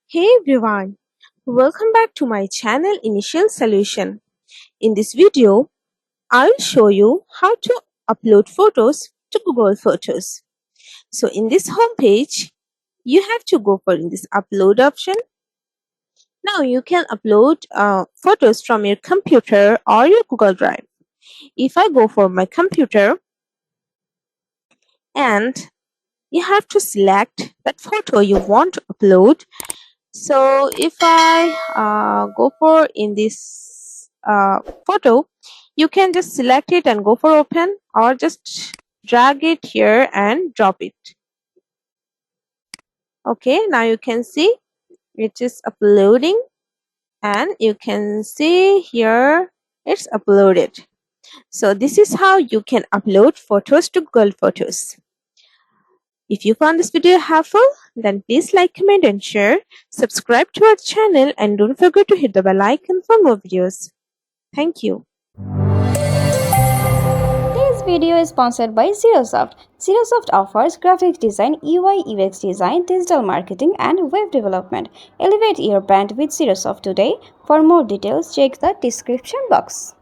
Hey everyone, welcome back to my channel Initial Solution. In this video, I'll show you how to upload photos to Google Photos. So in this home page, you have to go for this upload option. Now you can upload photos from your computer or your Google Drive. If I go for my computer, and you have to select that photo you want to upload. So if I go for in this photo, you can just select it and go for open, or just drag it here and drop it. Okay, now you can see it is uploading, and you can see here it's uploaded. So this is how you can upload photos to Google Photos. If you found this video helpful, then please like, comment and share. Subscribe to our channel and don't forget to hit the bell icon for more videos. Thank you. Today's video is sponsored by Zerosoft. Zerosoft offers graphic design, UI UX design, digital marketing, and web development. Elevate your brand with Zerosoft today. For more details, check the description box.